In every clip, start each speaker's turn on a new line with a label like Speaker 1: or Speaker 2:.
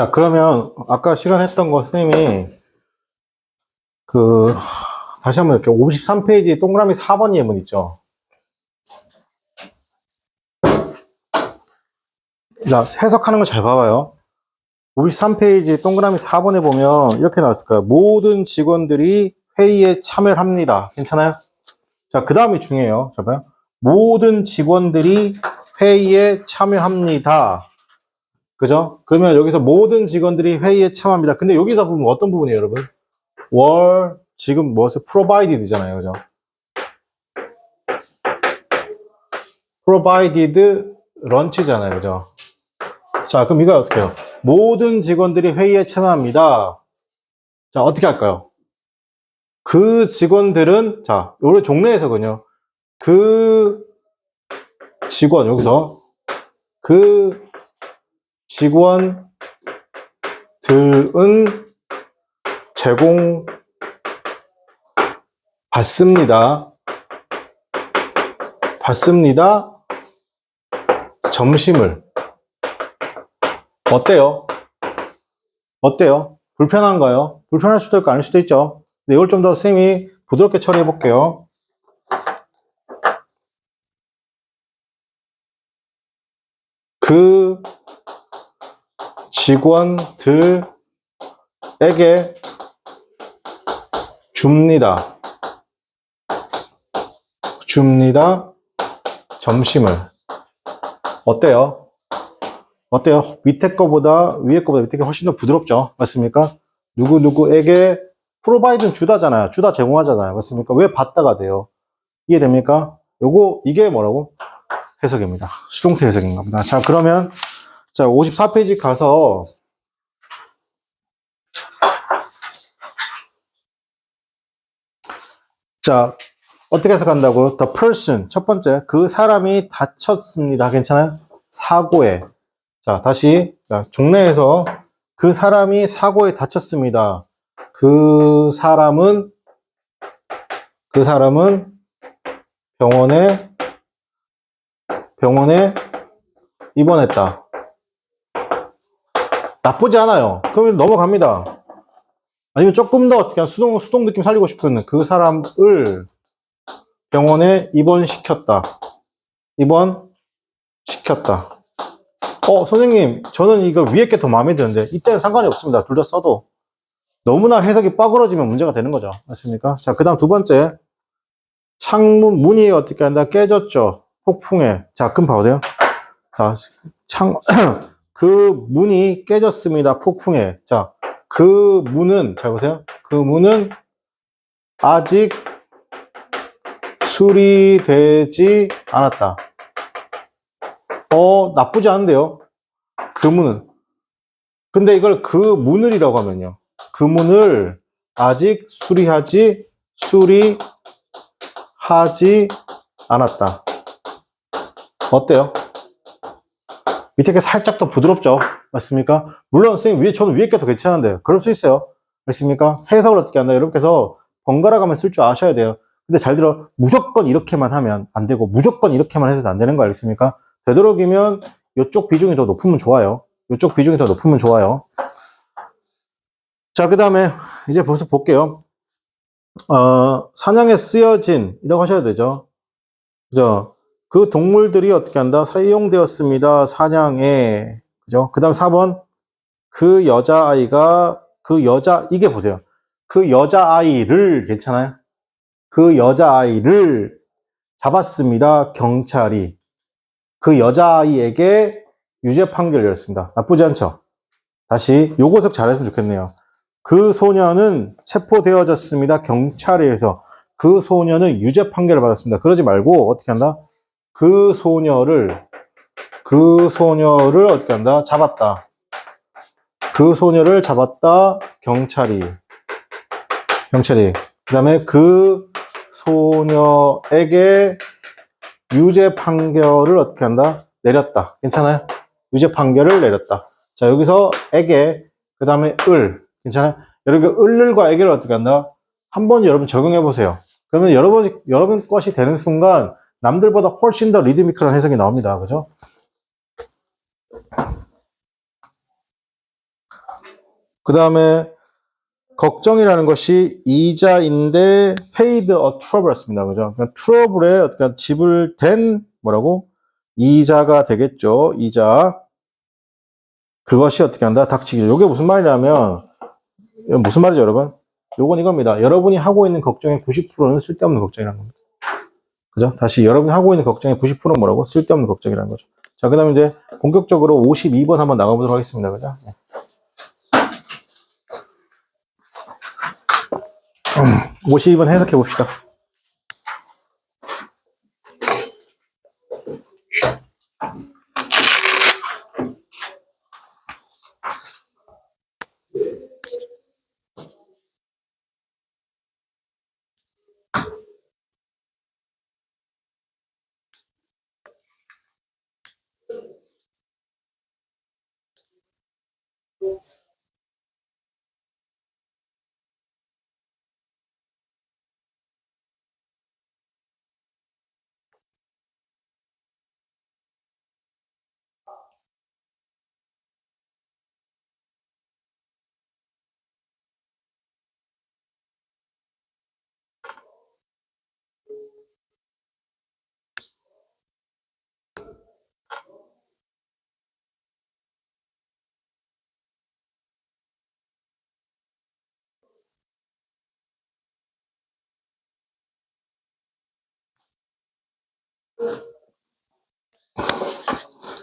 Speaker 1: 자, 그러면 아까 시간 했던 거 쌤이 다시 한번 이렇게 53페이지 동그라미 4번 예문 있죠. 자, 해석하는 거 잘 봐봐요. 53페이지 동그라미 4번에 보면 이렇게 나왔을 거예요. 모든 직원들이 회의에 참여를 합니다. 괜찮아요? 자, 그 다음이 중요해요. 자, 봐요. 모든 직원들이 회의에 참여합니다. 그죠? 그러면 여기서 모든 직원들이 회의에 참여합니다. 근데 여기서 보면 어떤 부분이에요, 여러분? 지금 뭐였어요? provided잖아요. 그죠? provided lunch잖아요. 그죠? 자, 그럼 이걸 어떻게 해요? 모든 직원들이 회의에 참여합니다. 자, 어떻게 할까요? 그 직원들은, 자, 요런 종례에서군요. 그 직원, 여기서, 그 직원들은 받습니다. 점심을. 어때요? 불편한가요? 불편할 수도 있고 아닐 수도 있죠. 근데 이걸 좀 더 쌤이 부드럽게 처리해 볼게요. 그 직원들에게 줍니다. 점심을. 어때요? 밑에 거보다 위에 거보다 밑에 게 훨씬 더 부드럽죠? 맞습니까? 누구에게 프로바이드는 주다잖아요. 주다 제공하잖아요. 맞습니까? 왜 받다가 돼요? 이해됩니까? 이게 뭐라고? 해석입니다. 수동태 해석인가 보다. 자, 그러면, 자, 54페이지 가서, 자, 어떻게 해석한다고요? The person. 첫 번째, 그 사람이 다쳤습니다. 괜찮아요? 사고에. 자, 다시, 자, 종례에서 그 사람이 사고에 다쳤습니다. 그 사람은 병원에 입원했다. 나쁘지 않아요. 그러면 넘어갑니다. 아니면 조금 더 어떻게 수동 느낌 살리고 싶으면 그 사람을 병원에 입원시켰다. 선생님, 저는 이거 위에 게 더 마음에 드는데 이때는 상관이 없습니다. 둘 다 써도. 너무나 해석이 빠그러지면 문제가 되는 거죠. 맞습니까? 자, 그 다음 두 번째. 문이 어떻게 한다? 깨졌죠. 폭풍에. 자, 그럼 봐보세요. 자, 그 문이 깨졌습니다. 폭풍에. 자, 잘 보세요. 그 문은 아직 수리되지 않았다. 나쁘지 않은데요. 그 문은. 근데 이걸 그 문을이라고 하면요. 그 문을 아직 수리하지 않았다. 어때요? 밑에 게 살짝 더 부드럽죠? 맞습니까? 물론 선생님 저는 위에 게 더 괜찮은데 그럴 수 있어요. 맞습니까? 해석을 어떻게 한다? 여러분께서 번갈아 가면 쓸 줄 아셔야 돼요. 근데 잘 들어, 무조건 이렇게만 하면 안 되고 무조건 이렇게만 해서는 안 되는 거 알겠습니까? 되도록이면 이쪽 비중이 더 높으면 좋아요. 자, 그 다음에 이제 벌써 볼게요. 사냥에 쓰여진 이라고 하셔야 되죠. 그죠? 그 동물들이 어떻게 한다? 사용되었습니다. 사냥에. 그죠? 그 다음 4번. 이게 보세요. 그 여자아이를, 괜찮아요? 그 여자아이를 잡았습니다. 경찰이. 그 여자아이에게 유죄 판결을 내렸습니다. 나쁘지 않죠? 다시, 요거 해석 잘했으면 좋겠네요. 그 소녀는 체포되어졌습니다. 경찰에 의해서. 그 소녀는 유죄 판결을 받았습니다. 그러지 말고, 어떻게 한다? 그 소녀를 어떻게 한다? 잡았다. 그 소녀를 잡았다. 경찰이. 그 다음에 그 소녀에게 유죄 판결을 어떻게 한다? 내렸다. 괜찮아요? 유죄 판결을 내렸다. 자, 여기서 에게, 그 다음에 괜찮아요? 여러분, 을과 에게를 어떻게 한다? 한번 여러분 적용해 보세요. 그러면 여러분 것이 되는 순간 남들보다 훨씬 더 리드미컬한 해석이 나옵니다. 그죠? 그 다음에 걱정이라는 것이 이자인데 paid a trouble였습니다. 그죠? 그러니까 trouble에 어떻게 지불된 뭐라고? 이자가 되겠죠. 이자. 그것이 어떻게 한다? 닥치기죠. 이게 무슨 말이냐면 무슨 말이죠, 여러분? 요건 이겁니다. 여러분이 하고 있는 걱정의 90%는 쓸데없는 걱정이라는 겁니다. 그죠? 다시 여러분이 하고 있는 걱정의 90%는 뭐라고? 쓸데없는 걱정이라는 거죠. 자, 그 다음에 이제 본격적으로 52번 한번 나가보도록 하겠습니다. 그죠? 52번 해석해 봅시다.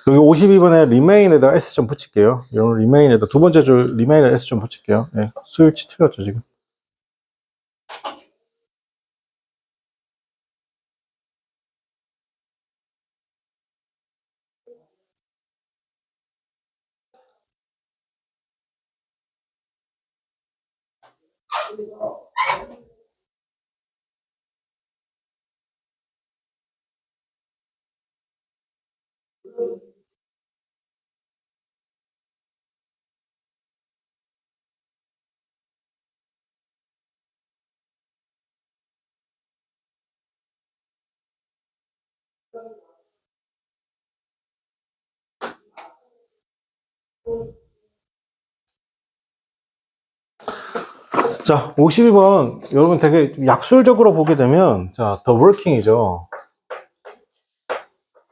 Speaker 1: 여기 52번에 remain에다 s 좀 붙일게요. 이런 remain에다 두 번째 줄 remain에 s 좀 붙일게요. 네, 수일치 틀렸죠 지금. 자, 52번 여러분 되게 약술적으로 보게 되면 자, the working이죠.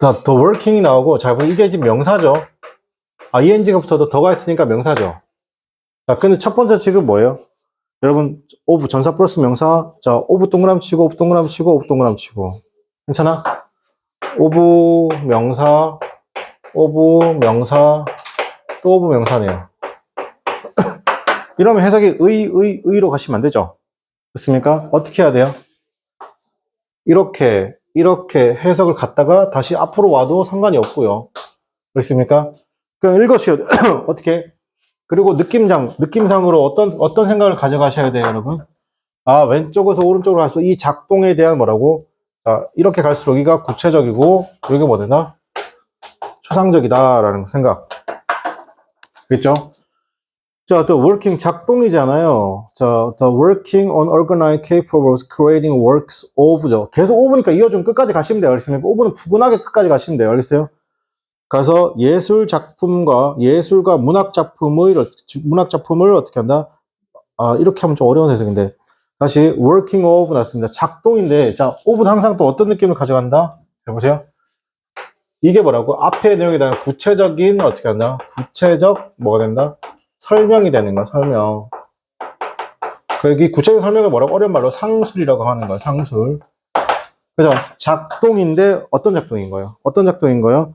Speaker 1: 자, the working이 나오고 자, 이게 지금 명사죠. ing가 붙어도 더가 있으니까 명사죠. 자, 근데 첫 번째 지금 뭐예요? 여러분 of 전사 플러스 명사. 자, of 동그라미 치고 of 동그라미 치고 of 동그라미 치고. 괜찮아? of 명사, of 명사, 또 of 명사네요. 이러면 해석이 의로 가시면 안 되죠. 그렇습니까? 어떻게 해야 돼요? 이렇게 해석을 갖다가 다시 앞으로 와도 상관이 없고요. 그렇습니까? 그냥 읽으셔야 돼요. 어떻게? 그리고 느낌상으로 어떤 생각을 가져가셔야 돼요, 여러분? 아, 왼쪽에서 오른쪽으로 갈수록 이 작동에 대한 뭐라고? 자, 이렇게 갈수록 여기가 구체적이고, 여기가 뭐 되나? 추상적이다라는 생각. 그렇죠? 자, the working 작동이잖아요. 자, the working on organized capable of creating works of죠. 계속 of니까 이어좀 끝까지 가시면 돼요. 알겠습니까? of는 푸근하게 끝까지 가시면 돼요. 알겠어요? 가서 예술과 문학 작품을 어떻게 한다? 아, 이렇게 하면 좀 어려운 해석인데. 다시 working of 났습니다. 작동인데, 자, of는 항상 또 어떤 느낌을 가져간다? 해보세요. 이게 뭐라고? 앞에 내용에 대한 구체적인 어떻게 한다? 구체적 뭐가 된다? 설명이 되는 거야, 설명. 여기 구체적 설명을 뭐라고? 어려운 말로 상술이라고 하는 거야, 상술. 그죠? 작동인데 어떤 작동인 거예요? 어떤 작동인 거예요?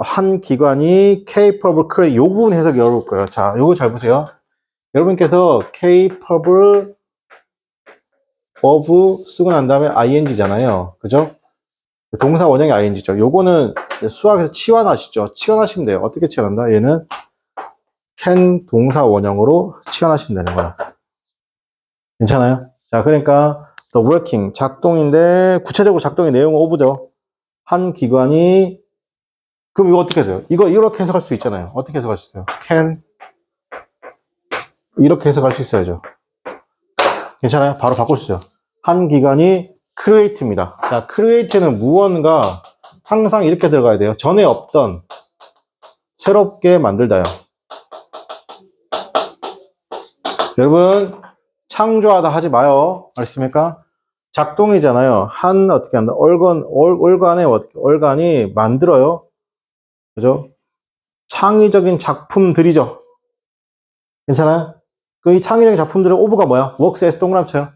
Speaker 1: 한 기관이 capable create 요 부분 해석이 어려울 거예요. 자, 요거 잘 보세요. 여러분께서 capable of 쓰고 난 다음에 ing잖아요. 그죠? 동사 원형이 ing죠. 요거는 수학에서 치환하시죠. 치환하시면 돼요. 어떻게 치환한다? 얘는 can 동사 원형으로 치환하시면 되는 거예요. 괜찮아요? 자, 그러니까 the working 작동인데 구체적으로 작동의 내용은 of죠. 한 기관이 그럼 이거 어떻게 해서요? 이거 이렇게 해석할 수 있잖아요. 어떻게 해석할 수 있어요? can 이렇게 해석할 수 있어야죠. 괜찮아요? 바로 바꾸시죠. 한 기관이 create입니다. 자, create는 무언가 항상 이렇게 들어가야 돼요. 전에 없던 새롭게 만들다요. 여러분, 창조하다 하지 마요. 알겠습니까? 작동이잖아요. 어떻게 한다? 얼간이 만들어요. 그죠? 창의적인 작품들이죠. 괜찮아요? 이 창의적인 작품들의 오브가 뭐야? works as 동그라미 쳐요.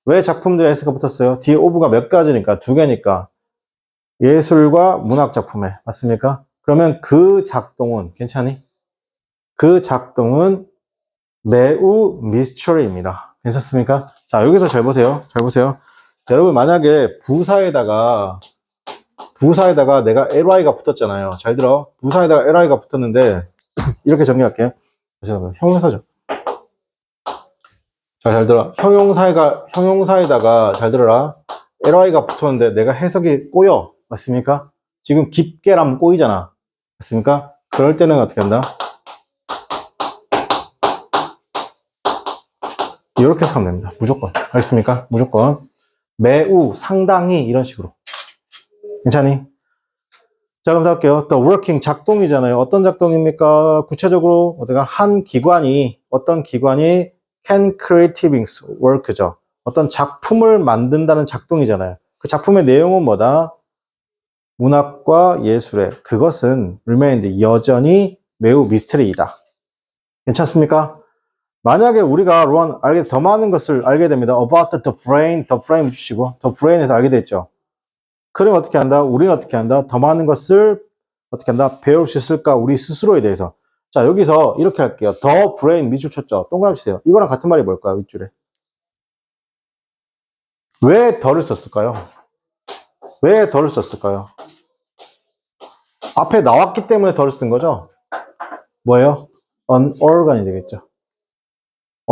Speaker 1: 왜 작품들에 s가 붙었어요? 뒤에 오브가 몇 가지니까, 두 개니까. 예술과 문학 작품에. 맞습니까? 그러면 그 작동은, 괜찮니? 그 작동은 매우 미스터리입니다. 괜찮습니까? 자, 여기서 잘 보세요. 잘 보세요. 여러분, 만약에 부사에다가 내가 ly가 붙었잖아요. 잘 들어. 부사에다가 ly가 붙었는데, 이렇게 정리할게요. 형용사죠. 자, 잘 들어. 형용사에다가, 잘 들어라. ly가 붙었는데 내가 해석이 꼬여. 맞습니까? 지금 깊게라면 꼬이잖아. 맞습니까? 그럴 때는 어떻게 한다? 이렇게 해서 하면 됩니다. 무조건. 알겠습니까? 무조건. 매우, 상당히, 이런 식으로. 괜찮니? 자, 그럼 할게요. The working, 작동이잖아요. 어떤 작동입니까? 구체적으로, 어떤 기관이 can creative work죠. 어떤 작품을 만든다는 작동이잖아요. 그 작품의 내용은 뭐다? 문학과 예술의 그것은 remained, 여전히 매우 미스터리이다. 괜찮습니까? 만약에 우리가 더 많은 것을 알게 됩니다. About the brain 주시고 the brain에서 알게 됐죠. 그럼 어떻게 한다? 우리는 어떻게 한다? 더 많은 것을 어떻게 한다? 배울 수 있을까? 우리 스스로에 대해서. 자, 여기서 이렇게 할게요. 더 브레인 밑줄 쳤죠? 동그라미 치세요. 이거랑 같은 말이 뭘까요? 윗줄에. 왜 더를 썼을까요? 왜 더를 썼을까요? 앞에 나왔기 때문에 더를 쓴 거죠? 뭐예요? unorgan이 되겠죠.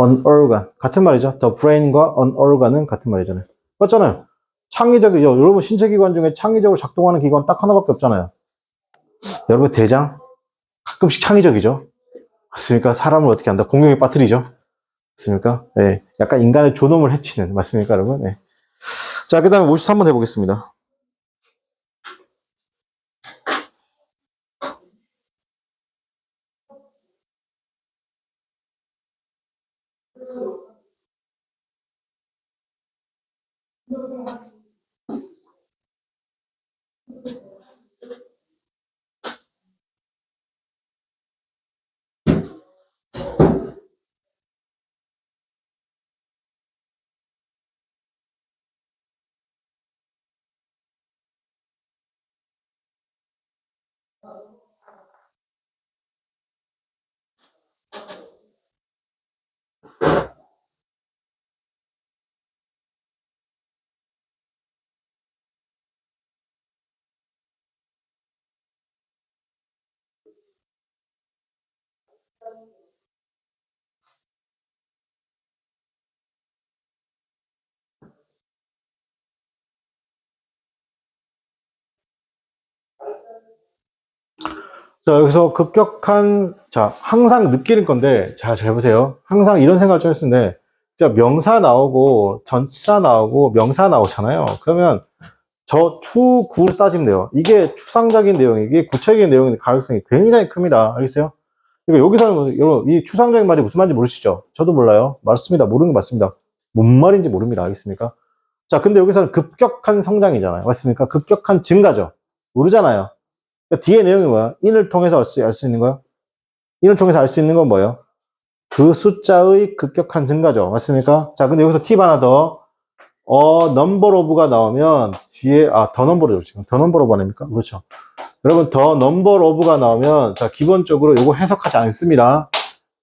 Speaker 1: unorgan. 같은 말이죠. the brain과 unorgan은 같은 말이잖아요. 맞잖아요. 창의적이죠. 여러분 신체기관 중에 창의적으로 작동하는 기관 딱 하나밖에 없잖아요. 여러분 대장? 가끔씩 창의적이죠. 맞습니까? 사람을 어떻게 한다? 공경에 빠뜨리죠. 맞습니까? 네. 약간 인간의 존엄을 해치는. 맞습니까, 여러분? 네. 자, 그 다음에 53번 해보겠습니다. 자, 여기서 항상 느끼는 건데, 자, 잘 보세요. 항상 이런 생각을 좀 했는데, 자, 명사 나오고, 전치사 나오고, 명사 나오잖아요. 그러면 구로 따지면 돼요. 이게 추상적인 내용, 이게 구체적인 내용의 가능성이 굉장히 큽니다. 알겠어요? 그러니까 여기서는, 여러분, 이 추상적인 말이 무슨 말인지 모르시죠? 저도 몰라요. 맞습니다. 모르는 게 맞습니다. 뭔 말인지 모릅니다. 알겠습니까? 자, 근데 여기서는 급격한 성장이잖아요. 맞습니까? 급격한 증가죠. 모르잖아요. 그러니까 뒤에 내용이 뭐야? 인을 통해서 알 수 있는 거야? 인을 통해서 알 수 있는 건 뭐예요? 그 숫자의 급격한 증가죠. 맞습니까? 자, 근데 여기서 팁 하나 더. 넘버 오브가 나오면 뒤에, 더 넘버로 지금 더 넘버 오브 아닙니까? 그렇죠. 여러분, 더 넘버 오브가 나오면, 자, 기본적으로 이거 해석하지 않습니다.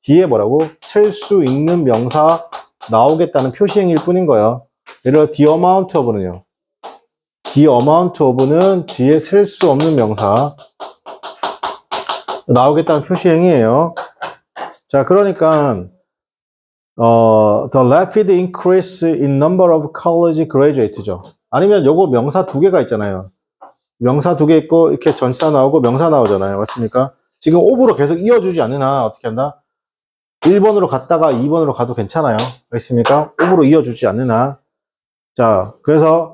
Speaker 1: 뒤에 뭐라고? 셀 수 있는 명사 나오겠다는 표시행일 뿐인 거예요. 예를 들어, the amount of는요. the amount of는 뒤에 셀 수 없는 명사 나오겠다는 표시행위예요. 자, 그러니까 the rapid increase in number of college graduates죠. 아니면 요거 명사 두 개가 있잖아요. 명사 두 개 있고 이렇게 전치사 나오고 명사 나오잖아요. 맞습니까? 지금 오브로 계속 이어주지 않으나 어떻게 한다? 1번으로 갔다가 2번으로 가도 괜찮아요. 알겠습니까? 오브로 이어주지 않으나. 자, 그래서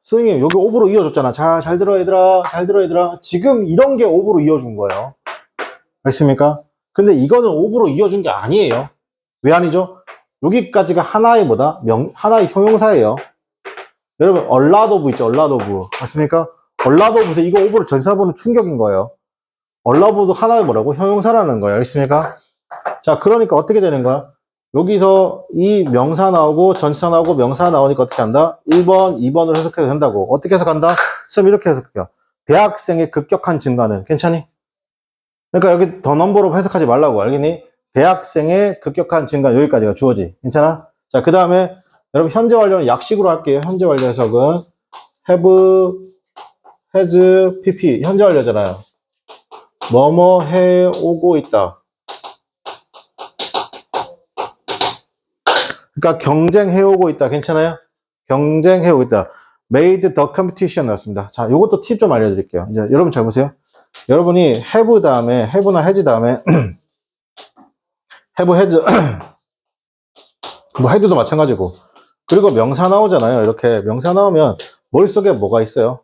Speaker 1: 선생님 여기 오브로 이어줬잖아. 자, 잘 들어 얘들아. 잘 들어 얘들아. 지금 이런 게 오브로 이어준 거예요. 알겠습니까? 근데 이거는 오브로 이어준 게 아니에요. 왜 아니죠? 여기까지가 하나의 뭐다? 하나의 형용사예요. 여러분, 얼라도 오브 있죠? 얼라도 오브. 맞습니까? 얼라도 오브에서 이거 오브를 전사보는 충격인 거예요. 얼라도도 하나의 뭐라고? 형용사라는 거예요. 알겠습니까? 자, 그러니까 어떻게 되는 거야? 여기서 이 명사 나오고 전치사 나오고 명사 나오니까 어떻게 한다? 1번, 2번으로 해석해도 된다고. 어떻게 해석한다? 선생님 이렇게 해석해요. 대학생의 급격한 증가는 괜찮니? 그러니까 여기 더 넘버로 해석하지 말라고. 알겠니? 대학생의 급격한 증가 여기까지가 주어지. 괜찮아? 자, 그 다음에 여러분 현재 완료는 약식으로 할게요. 현재 완료 해석은 have, has, pp 현재 완료잖아요. 뭐뭐 해오고 있다. 그러니까 경쟁해오고 있다. 괜찮아요? 경쟁해오고 있다. made the competition 나왔습니다. 자, 요것도 팁 좀 알려드릴게요. 이제 여러분 잘 보세요. 여러분이 have 다음에 have나 has 다음에 have, has 뭐 head도 마찬가지고 그리고 명사 나오잖아요. 이렇게 명사 나오면 머릿속에 뭐가 있어요?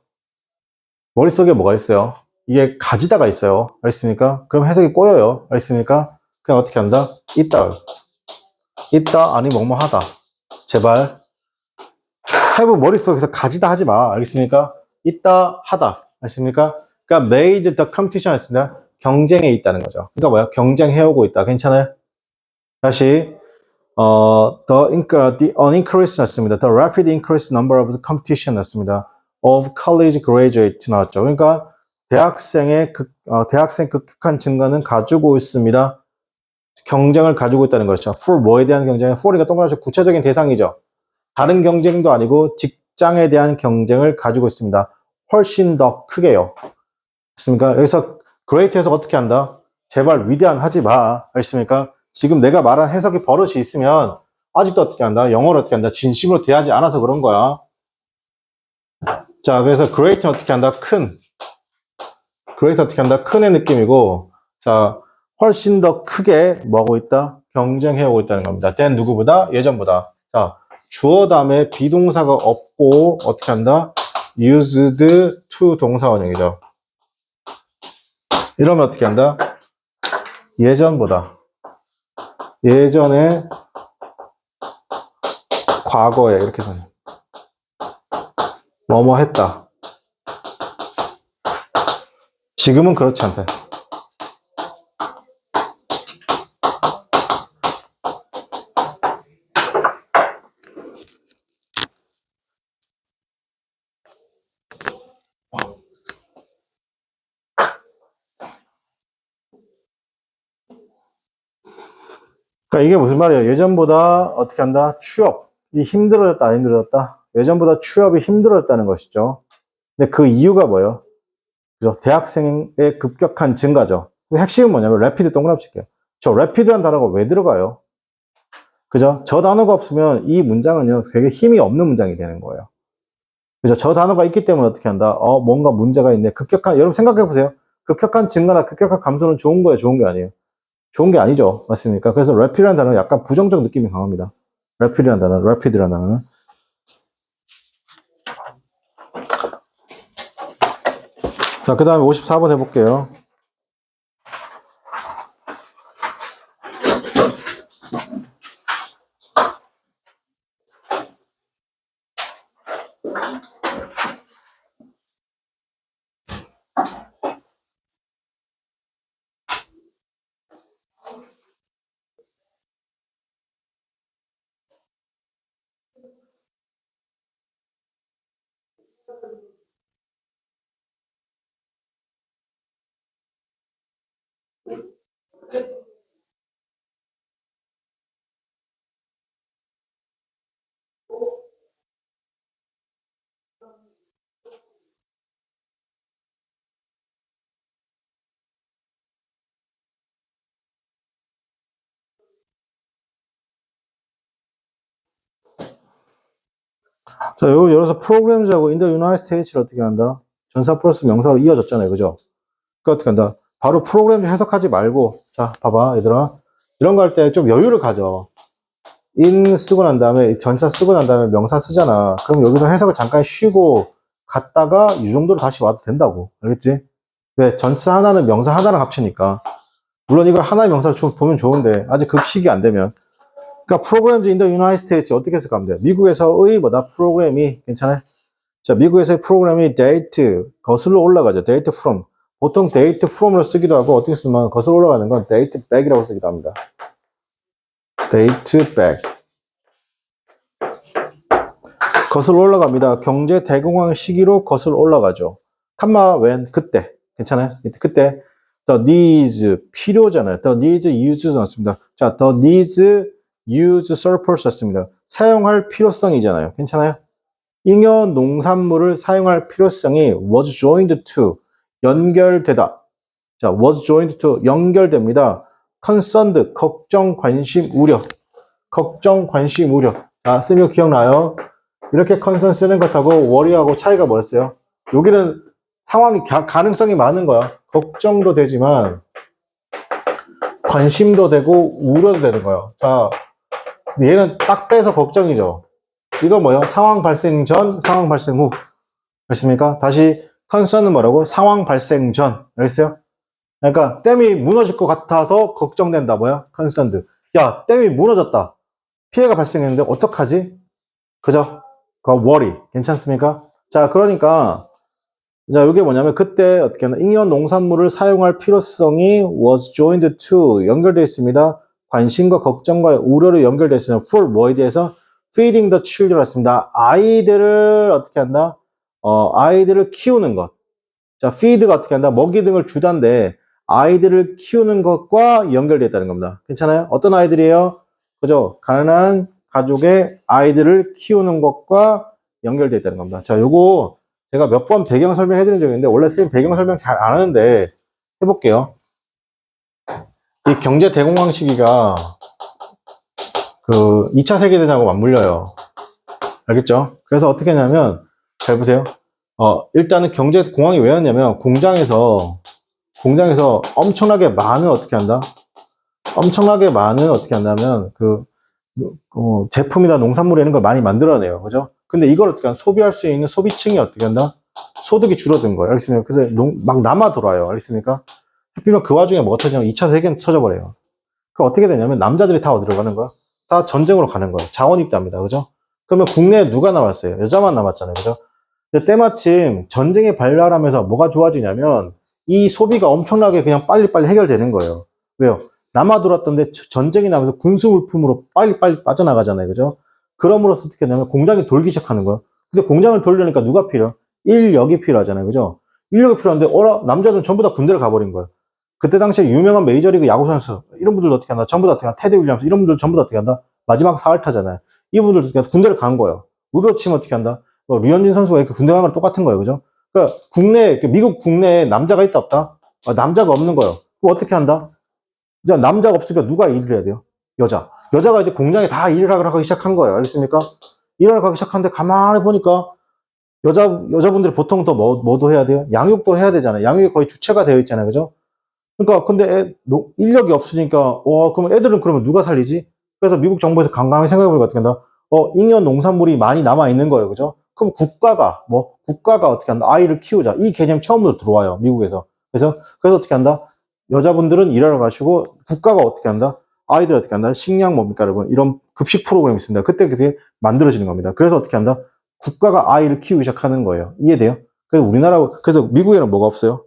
Speaker 1: 머릿속에 뭐가 있어요? 이게 가지다가 있어요. 알겠습니까? 그럼 해석이 꼬여요. 알겠습니까? 그냥 어떻게 한다? 있다 아니 뭐뭐 하다. 제발 have 머릿속에서 가지다 하지 마. 알겠습니까? 있다 하다. 알겠습니까? 그러니까 made the competition 했습니다. 경쟁에 있다는 거죠. 그러니까 뭐야? 경쟁해오고 있다. 괜찮아요? 다시 the increase 났습니다. The rapid increase number of the competition 났습니다. of college graduate 나왔죠. 그러니까 대학생 급격한 증가는 가지고 있습니다. 경쟁을 가지고 있다는 거죠. for 뭐에 대한 경쟁은 for이가 동그랗게 구체적인 대상이죠. 다른 경쟁도 아니고 직장에 대한 경쟁을 가지고 있습니다. 훨씬 더 크게요. 알겠습니까? 여기서 great 해석 어떻게 한다? 제발 위대한 하지 마. 알겠습니까? 지금 내가 말한 해석이 버릇이 있으면 아직도 어떻게 한다? 영어로 어떻게 한다? 진심으로 대하지 않아서 그런 거야. 자, 그래서 great는 어떻게 한다? 큰. great 어떻게 한다? 큰의 느낌이고, 자, 훨씬 더 크게 뭐하고 있다? 경쟁해오고 있다는 겁니다. than 누구보다? 예전보다. 자, 주어 다음에 비동사가 없고 어떻게 한다? used to 동사 원형이죠. 이러면 어떻게 한다? 예전보다. 예전에 과거에 이렇게 해서 뭐뭐 했다. 지금은 그렇지 않다. 그러니까 이게 무슨 말이에요? 예전보다 어떻게 한다? 취업이 힘들어졌다, 안 힘들어졌다? 예전보다 취업이 힘들어졌다는 것이죠. 근데 그 이유가 뭐예요? 그죠? 대학생의 급격한 증가죠. 그 핵심은 뭐냐면 래피드 동그라미 칠게요. 저 래피드란 단어가 왜 들어가요? 그죠? 저 단어가 없으면 이 문장은요, 되게 힘이 없는 문장이 되는 거예요. 그죠? 저 단어가 있기 때문에 어떻게 한다? 뭔가 문제가 있네. 여러분 생각해 보세요. 급격한 증가나 급격한 감소는 좋은 거예요? 좋은 게 아니에요? 좋은 게 아니죠. 맞습니까? 그래서 rapid라는 단어는 약간 부정적 느낌이 강합니다. rapid라는 단어는. 자, 그 다음에 54번 해볼게요. 자, 여기서 프로그램즈하고 in the United States를 어떻게 한다? 전사 플러스 명사로 이어졌잖아요. 그죠? 그 어떻게 한다? 바로 프로그램즈 해석하지 말고, 자, 봐봐, 얘들아. 이런 거 할 때 좀 여유를 가져. in 쓰고 난 다음에, 전사 쓰고 난 다음에 명사 쓰잖아. 그럼 여기서 해석을 잠깐 쉬고 갔다가 이 정도로 다시 와도 된다고. 알겠지? 왜? 전사 하나는 명사 하나랑 합치니까. 물론 이걸 하나의 명사로 보면 좋은데, 아직 그 시기 안 되면. 그러니까 programs in the United States 어떻게 해석하면 돼요? 미국에서의 뭐다? 프로그램이 괜찮아요? 자, 미국에서의 프로그램이 date 거슬러 올라가죠. date from. 보통 date from으로 쓰기도 하고 어떻게 쓰면 거슬러 올라가는 건 date back이라고 쓰기도 합니다. date back. 거슬러 올라갑니다. 경제 대공황 시기로 거슬러 올라가죠. 컴마 when 그때 괜찮아요? 그때 the needs 필요잖아요. the needs use 넣습니다. 자, the needs use surplus 썼습니다. 사용할 필요성이잖아요. 괜찮아요? 잉여 농산물을 사용할 필요성이 was joined to 연결되다. 자, was joined to 연결됩니다. concerned 걱정, 관심, 우려. 걱정, 관심, 우려. 아, 쌤이 기억나요? 이렇게 concern 쓰는 것하고 worry하고 차이가 뭐였어요? 여기는 상황이 가능성이 많은 거야. 걱정도 되지만 관심도 되고 우려도 되는 거예요. 자, 얘는 딱 빼서 걱정이죠. 이거 뭐예요? 상황 발생 전, 상황 발생 후. 알겠습니까? 다시 concern은 뭐라고? 상황 발생 전. 알겠어요? 그러니까 댐이 무너질 것 같아서 걱정된다. 뭐야? concerned. 야, 댐이 무너졌다. 피해가 발생했는데 어떡하지? 그죠? 그 worry. 괜찮습니까? 자, 그러니까 자, 이게 뭐냐면 그때 어떻게 하나 잉여 농산물을 사용할 필요성이 was joined to 연결되어 있습니다. 관심과 걱정과 우려로 연결되어 있습니다. for 뭐에 대해서 feeding the children 했습니다. 아이들을 어떻게 한다? 아이들을 키우는 것. 자, feed가 어떻게 한다? 먹이 등을 주단데 아이들을 키우는 것과 연결되어 있다는 겁니다. 괜찮아요? 어떤 아이들이에요? 그죠? 가난한 가족의 아이들을 키우는 것과 연결되어 있다는 겁니다. 자, 요거 제가 몇 번 배경 설명해드린 적이 있는데 원래 쌤 배경 설명 잘 안 하는데 해볼게요. 이 경제 대공황 시기가 그 2차 세계대전하고 맞물려요. 알겠죠? 그래서 어떻게 했냐면 잘 보세요. 일단은 경제 공황이 왜였냐면 공장에서 엄청나게 많은 어떻게 한다? 엄청나게 많은 어떻게 한다면 제품이나 농산물 이런 걸 많이 만들어내요. 그죠? 근데 이걸 어떻게 한다? 소비할 수 있는 소비층이 어떻게 한다? 소득이 줄어든 거예요. 알겠습니까? 그래서 막 남아 돌아요. 알겠습니까? 하필이면 그 와중에 뭐가 터지냐면 2차 세계는 터져버려요. 그 어떻게 되냐면 남자들이 다 어디로 가는 거야? 다 전쟁으로 가는 거예요. 자원 입대합니다. 그죠? 그러면 국내에 누가 남았어요? 여자만 남았잖아요. 그죠? 근데 때마침 전쟁이 발발하면서 뭐가 좋아지냐면 이 소비가 엄청나게 그냥 빨리빨리 해결되는 거예요. 왜요? 남아돌았던데 전쟁이 나면서 군수물품으로 빨리빨리 빠져나가잖아요. 그죠? 그럼으로써 어떻게 되냐면 공장이 돌기 시작하는 거예요. 근데 공장을 돌려니까 누가 필요해? 인력이 필요하잖아요. 그죠? 인력이 필요한데 남자들은 전부 다 군대를 가버린 거예요. 그때 당시에 유명한 메이저리그 야구선수 이런 분들 어떻게 한다? 전부 다 어떻게 한다? 테디 윌리엄스 이런 분들 전부 다 어떻게 한다? 마지막 사활 타잖아요. 이분들 어떻게 한다? 군대를 간 거예요. 우리로 치면 어떻게 한다? 류현진 선수가 이렇게 군대 간 거랑 똑같은 거예요. 그죠? 그러니까 미국 국내에 남자가 있다 없다? 남자가 없는 거예요. 그럼 어떻게 한다? 이제 남자가 없으니까 누가 일을 해야 돼요? 여자가 이제 공장에 다 일을 하기 시작한 거예요. 알겠습니까? 일을 하기 시작하는데 가만히 보니까 여자분들이 보통 더 뭐도 해야 돼요? 양육도 해야 되잖아요. 양육이 거의 주체가 되어 있잖아요. 그죠? 그러니까 근데 인력이 없으니까 그럼 애들은 그러면 누가 살리지? 그래서 미국 정부에서 강강히 생각해보니까 어떻게 한다? 잉여 농산물이 많이 남아 있는 거예요, 그죠? 그럼 국가가 어떻게 한다? 아이를 키우자. 이 개념 처음으로 들어와요, 미국에서. 그래서 어떻게 한다? 여자분들은 일하러 가시고 국가가 어떻게 한다? 아이들 어떻게 한다? 식량 뭡니까, 여러분? 이런 급식 프로그램이 있습니다. 그때 그게 만들어지는 겁니다. 그래서 어떻게 한다? 국가가 아이를 키우기 시작하는 거예요. 이해돼요? 그래서 미국에는 뭐가 없어요?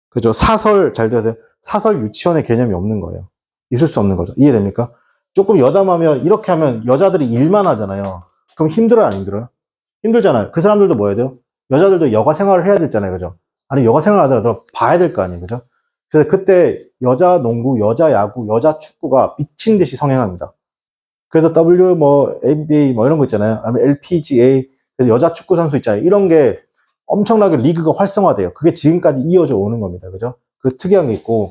Speaker 1: 그죠? 잘 들으세요. 사설 유치원의 개념이 없는 거예요. 있을 수 없는 거죠. 이해됩니까? 조금 여담하면, 이렇게 하면 여자들이 일만 하잖아요. 그럼 힘들어요, 안 힘들어요? 힘들잖아요. 그 사람들도 뭐 해야 돼요? 여자들도 여가 생활을 해야 되잖아요. 그죠? 아니, 여가 생활을 하더라도 봐야 될 거 아니에요. 그죠? 그래서 그때 여자 농구, 여자 야구, 여자 축구가 미친 듯이 성행합니다. 그래서 ABA 이런 거 있잖아요. 아니면 LPGA, 그래서 여자 축구 선수 있잖아요. 이런 게 엄청나게 리그가 활성화돼요. 그게 지금까지 이어져 오는 겁니다. 그죠? 그 특이한 게 있고.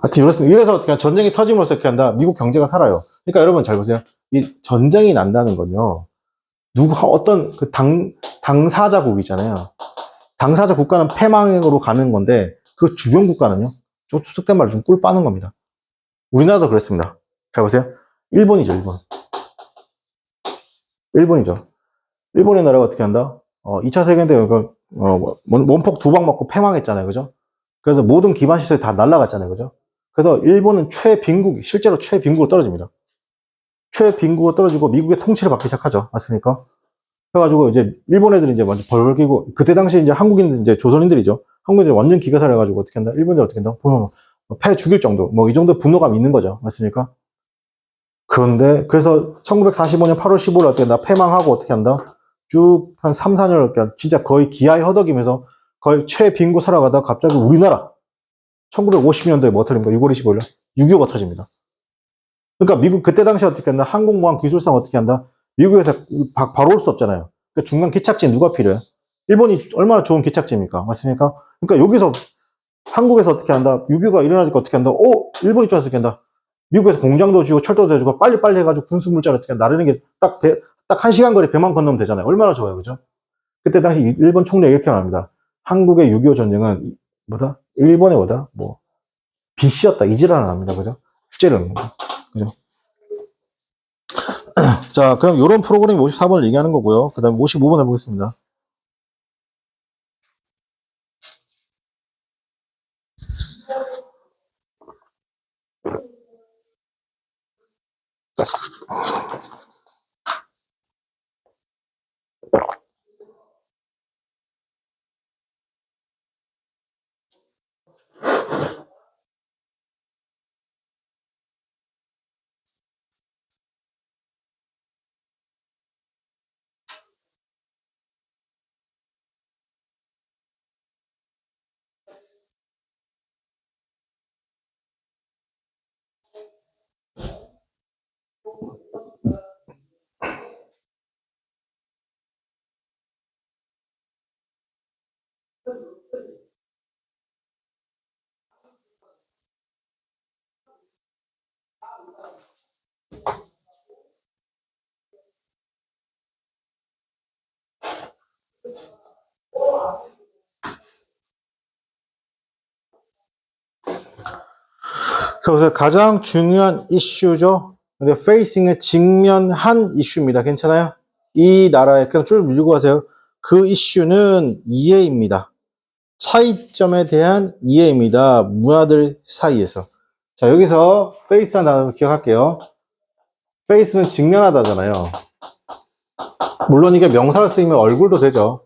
Speaker 1: 하여튼 이렇습니다. 이래서 어떻게 전쟁이 터짐으로써 이렇게 한다. 미국 경제가 살아요. 그러니까 여러분 잘 보세요. 이 전쟁이 난다는 건요. 어떤 당사자국이잖아요. 당사자 국가는 패망으로 가는 건데 그 주변 국가는요. 속된 말로 좀 꿀 빠는 겁니다. 우리나라도 그렇습니다. 잘 보세요. 일본이죠, 일본. 일본이죠. 일본의 나라가 어떻게 한다? 2차 세계대전 원폭 2방 맞고 패망했잖아요. 그죠? 그래서 모든 기반 시설이 다 날아갔잖아요. 그죠? 그래서 일본은 실제로 최빈국으로 떨어집니다. 최빈국으로 떨어지고 미국의 통치를 받기 시작하죠. 맞습니까? 그래가지고 이제 일본 애들이 이제 완전 벌벌 끼고, 그때 당시 이제 한국인, 이제 조선인들이죠. 한국인들이 완전 기가살 해가지고 어떻게 한다? 일본인들 어떻게 한다? 보면 패 죽일 정도, 뭐 이 정도 분노감이 있는 거죠. 맞습니까? 그런데 그래서 1945년 8월 15일 어떻게 한다? 패망하고 어떻게 한다? 쭉 한 3, 4년 어떻게 진짜 거의 기아에 허덕이면서 거의 최빈고 살아가다가 갑자기 우리나라 1950년도에 뭐 터집니까? 6월 25일 6.25가 터집니다. 그러니까 미국 그때 당시 어떻게 한다? 항공모함 기술상 어떻게 한다? 미국에서 바로 올 수 없잖아요. 그러니까 중간 기착지 누가 필요해? 일본이 얼마나 좋은 기착지입니까? 맞습니까? 그러니까 여기서 한국에서 어떻게 한다? 6.25가 일어나니까 어떻게 한다? 일본 입장에서 어떻게 한다? 미국에서 공장도 지고 철도도 해주고 빨리빨리 해가지고 군수물자를 어떻게 나르는 게 딱 1시간 거리 배만 건너면 되잖아요. 얼마나 좋아요. 그죠? 그때 당시 일본 총리가 이렇게 말합니다. 한국의 6.25 전쟁은 일본의 빚이었다. 이지랄을 합니다. 그죠? 실제로는. 그죠? 자, 그럼 이런 프로그램이 54번을 얘기하는 거고요. 그 다음에 55번 해보겠습니다. 자, 그래서 가장 중요한 이슈죠. 근데 facing을 직면한 이슈입니다. 괜찮아요? 이 나라에 그냥 쭉 밀고 가세요. 그 이슈는 이해입니다. 차이점에 대한 이해입니다. 문화들 사이에서. 자, 여기서 face라는 단어 기억할게요. face는 직면하다잖아요. 물론 이게 명사로 쓰이면 얼굴도 되죠.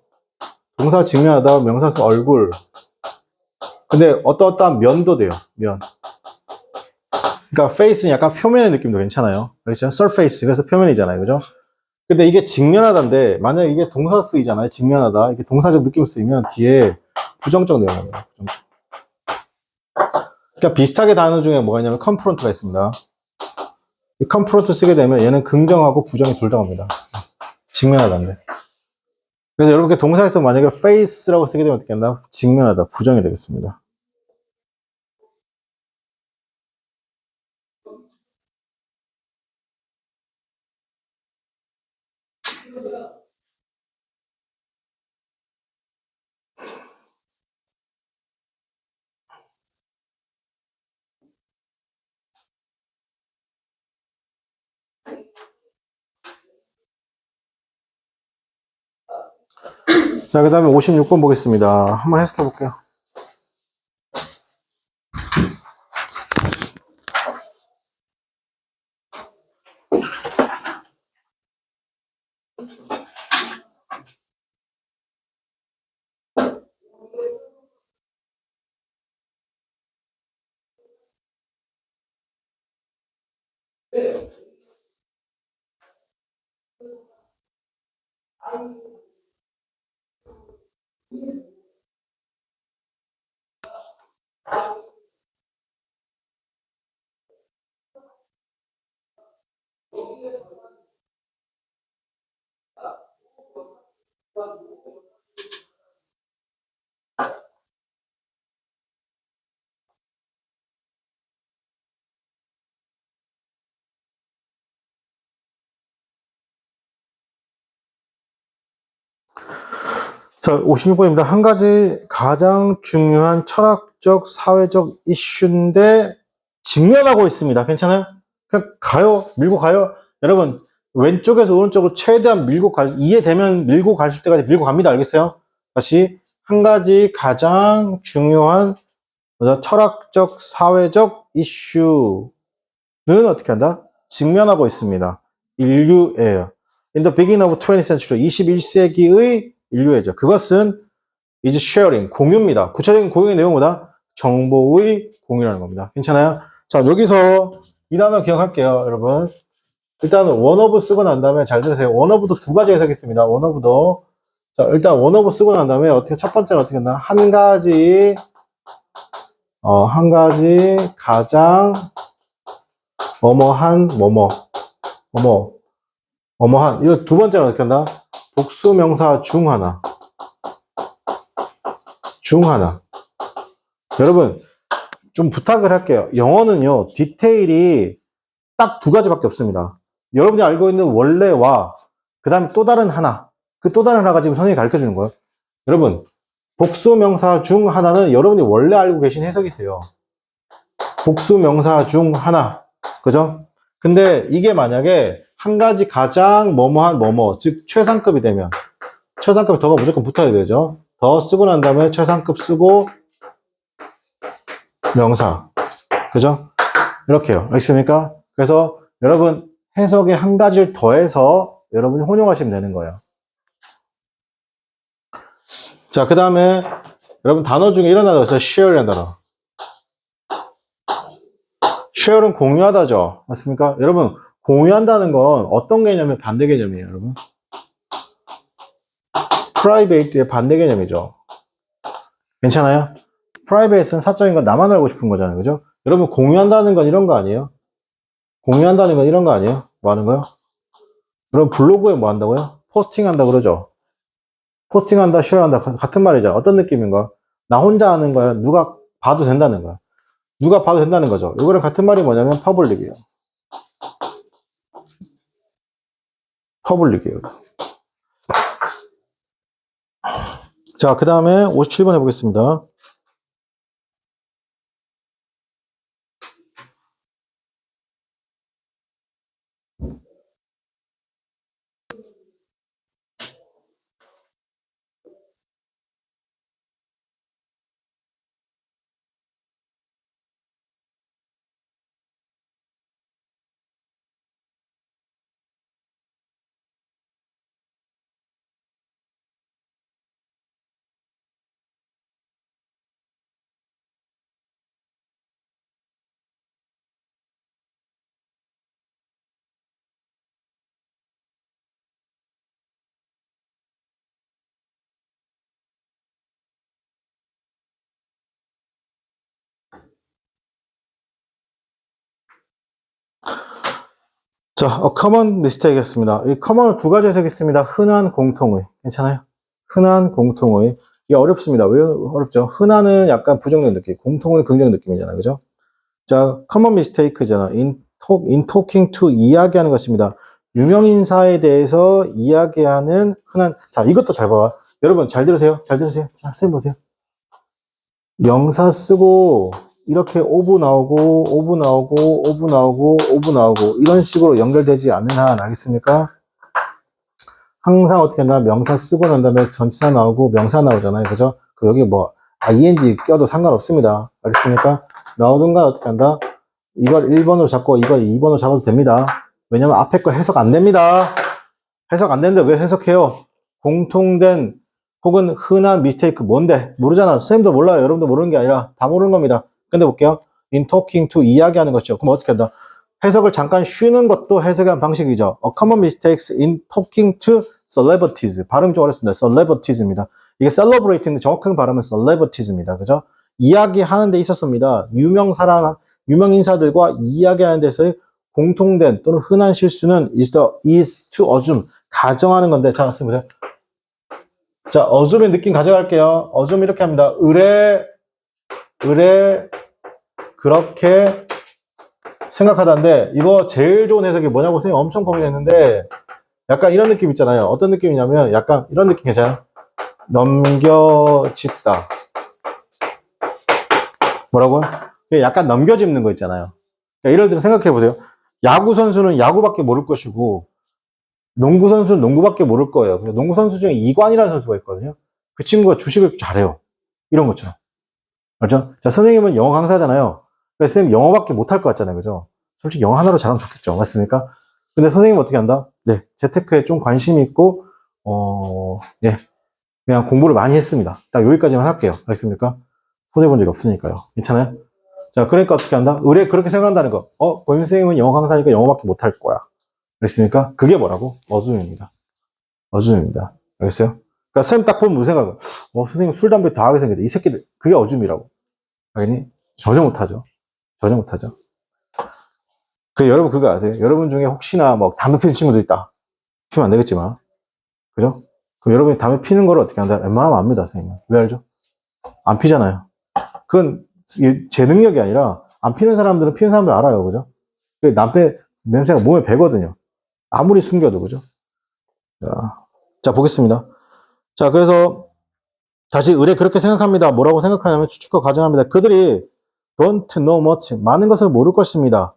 Speaker 1: 동사 직면하다, 명사 쓰 얼굴. 근데 어떠한 면도 돼요. 면. 그러니까 face는 약간 표면의 느낌도 괜찮아요. 그렇죠? surface. 그래서 표면이잖아요. 그죠? 근데 이게 직면하다인데, 만약에 이게 동사 쓰이잖아요. 직면하다. 이게 동사적 느낌 쓰이면 뒤에 부정적 내용입니다. 부정적. 그러니까 비슷하게 단어 중에 뭐가 있냐면 confront가 있습니다. 이 confront 쓰게 되면 얘는 긍정하고 부정이 둘 다 옵니다. 직면하다인데. 그래서 여러분께 동사에서 만약에 face라고 쓰게 되면 어떻게 한다? 직면하다. 부정이 되겠습니다. 자, 그 다음에 56번 보겠습니다. 한번 해석해 볼게요. 자, 56번입니다. 한 가지 가장 중요한 철학적, 사회적 이슈인데 직면하고 있습니다. 괜찮아요? 그냥 가요. 밀고 가요. 여러분, 왼쪽에서 오른쪽으로 최대한 이해되면 밀고 갈 때까지 밀고 갑니다. 알겠어요? 다시 한 가지 가장 중요한 철학적, 사회적 issue는 어떻게 한다? 직면하고 있습니다. 인류예요. In the beginning of 20th century, 21세기의 인류애죠. 그것은 is sharing, 공유입니다. 구체적인 공유의 내용보다 정보의 공유라는 겁니다. 괜찮아요? 자, 여기서 이 단어 기억할게요, 여러분. 일단 원어브 쓰고 난 다음에 잘 들으세요. 원어브도 두 가지 해석이 있습니다. 원어브도. 자, 일단 원어브 쓰고 난 다음에 어떻게 첫 번째는 어떻게 했나? 한 가지 가장 뭐뭐한 뭐뭐한 이거 두 번째는 어떻게 한다? 복수 명사 중 하나. 여러분 좀 부탁을 할게요. 영어는요 디테일이 딱 두 가지밖에 없습니다. 여러분이 알고 있는 원래와 그 다음에 또 다른 하나, 그 또 다른 하나가 지금 선생님이 가르쳐 주는 거예요. 여러분 복수 명사 중 하나는 여러분이 원래 알고 계신 해석이 있어요. 복수 명사 중 하나, 그죠? 근데 이게 만약에 한 가지 가장 뭐뭐한 뭐뭐, 즉 최상급이 되면 최상급 더가 무조건 붙어야 되죠. 더 쓰고 난 다음에 최상급 쓰고 명사, 그죠? 이렇게요. 알겠습니까? 그래서 여러분 해석에 한 가지를 더해서 여러분이 혼용하시면 되는 거예요. 자, 그 다음에 여러분 단어 중에 이런 단어가 있어요. share이라는 단어. share은 공유하다죠. 맞습니까? 여러분 공유한다는 건 어떤 개념의 반대 개념이에요, 여러분? private의 반대 개념이죠. 괜찮아요? private는 사적인 건 나만 알고 싶은 거잖아요, 그죠? 여러분 공유한다는 건 이런 거 아니에요? 공유한다는 건 이런 거 아니에요? 뭐 하는 거요? 여러분 블로그에 뭐 한다고요? 포스팅한다 그러죠? 포스팅한다, 쉐어한다 같은 말이죠. 어떤 느낌인가? 나 혼자 하는 거야. 누가 봐도 된다는 거야. 누가 봐도 된다는 거죠. 이거랑 같은 말이 뭐냐면 퍼블릭이에요. 퍼블릭이에요. 자, 그 다음에 57번 해보겠습니다. 자, common mistake였습니다. 이 common은 두 가지 해석이 있습니다. 흔한 공통의. 괜찮아요? 흔한 공통의. 이게 어렵습니다. 왜 어렵죠? 흔한은 약간 부정적 느낌, 공통은 긍정 느낌이잖아요. 그죠? 자, common mistake잖아. in talking to 이야기하는 것입니다. 유명인사에 대해서 이야기하는 흔한, 자, 이것도 잘 봐봐. 여러분, 잘 들으세요. 잘 들으세요. 자, 선생님 보세요. 명사 쓰고, 이렇게 오브 나오고, 오브 나오고, 오브 나오고, 오브 나오고, 이런 식으로 연결되지 않는 한, 알겠습니까? 항상 어떻게 하나, 명사 쓰고 난 다음에 전치사 나오고, 명사 나오잖아요. 그죠? 여기 뭐, ing 껴도 상관없습니다. 알겠습니까? 나오든가 어떻게 한다? 이걸 1번으로 잡고 이걸 2번으로 잡아도 됩니다. 왜냐면 앞에 거 해석 안 됩니다. 해석 안 되는데 왜 해석해요? 공통된 혹은 흔한 미스테이크 뭔데? 모르잖아. 선생님도 몰라요. 여러분도 모르는 게 아니라 다 모르는 겁니다. 근데 볼게요. in talking to 이야기하는 것이죠. 그럼 어떻게 한다? 해석을 잠깐 쉬는 것도 해석의 한 방식이죠. A common mistakes in talking to celebrities. 발음이 좀 어렵습니다. celebrities입니다. 이게 celebrate인데 정확한 발음은 celebrities입니다. 그죠? 이야기하는 데 있었습니다. 유명인사들과 이야기하는 데서의 공통된 또는 흔한 실수는 is to assume. 가정하는 건데, 자, 보세요. 자, assume의 느낌 가져갈게요. assume 이렇게 합니다. 그렇게 생각하다인데, 이거 제일 좋은 해석이 뭐냐고 선생님 엄청 고민했는데, 약간 이런 느낌 있잖아요. 어떤 느낌이냐면, 약간 이런 느낌 괜찮아요? 넘겨짚다. 뭐라고요? 약간 넘겨짚는 거 있잖아요. 그러니까 예를 들어 생각해 보세요. 야구 선수는 야구밖에 모를 것이고, 농구 선수는 농구밖에 모를 거예요. 농구 선수 중에 이관이라는 선수가 있거든요. 그 친구가 주식을 잘해요. 이런 것처럼. 그렇죠? 자, 선생님은 영어 강사잖아요. 그러니까 선생님 영어밖에 못할 것 같잖아요. 그죠? 솔직히 영어 하나로 잘하면 좋겠죠. 맞습니까? 근데 선생님은 어떻게 한다? 네, 재테크에 좀 관심이 있고, 예, 그냥 공부를 많이 했습니다. 딱 여기까지만 할게요. 알겠습니까? 손해본 적이 없으니까요. 괜찮아요? 자, 그러니까 어떻게 한다? 의뢰 그렇게 생각한다는 거. 고임 선생님은 영어 강사니까 영어밖에 못할 거야. 알겠습니까? 그게 뭐라고? 어줌입니다. 어줌입니다. 알겠어요? 그러니까 쌤 딱 보면 무슨 생각을, 선생님 술, 담배 다 하게 생겼다. 이 새끼들, 그게 어줌이라고. 알겠니? 전혀 못하죠. 전혀 못하죠. 여러분 그거 아세요? 여러분 중에 혹시나 뭐 담배 피는 친구도 있다. 피면 안 되겠지만. 그죠? 그럼 여러분이 담배 피는 걸 어떻게 한다? 웬만하면 압니다, 선생님. 왜 알죠? 안 피잖아요. 그건 제 능력이 아니라 안 피는 사람들은 피는 사람들 알아요. 그죠? 남배 냄새가 몸에 배거든요. 아무리 숨겨도. 그죠? 자, 보겠습니다. 자, 그래서 다시 의뢰 그렇게 생각합니다. 뭐라고 생각하냐면 추측과 가정합니다. 그들이 don't know much. 많은 것을 모를 것입니다.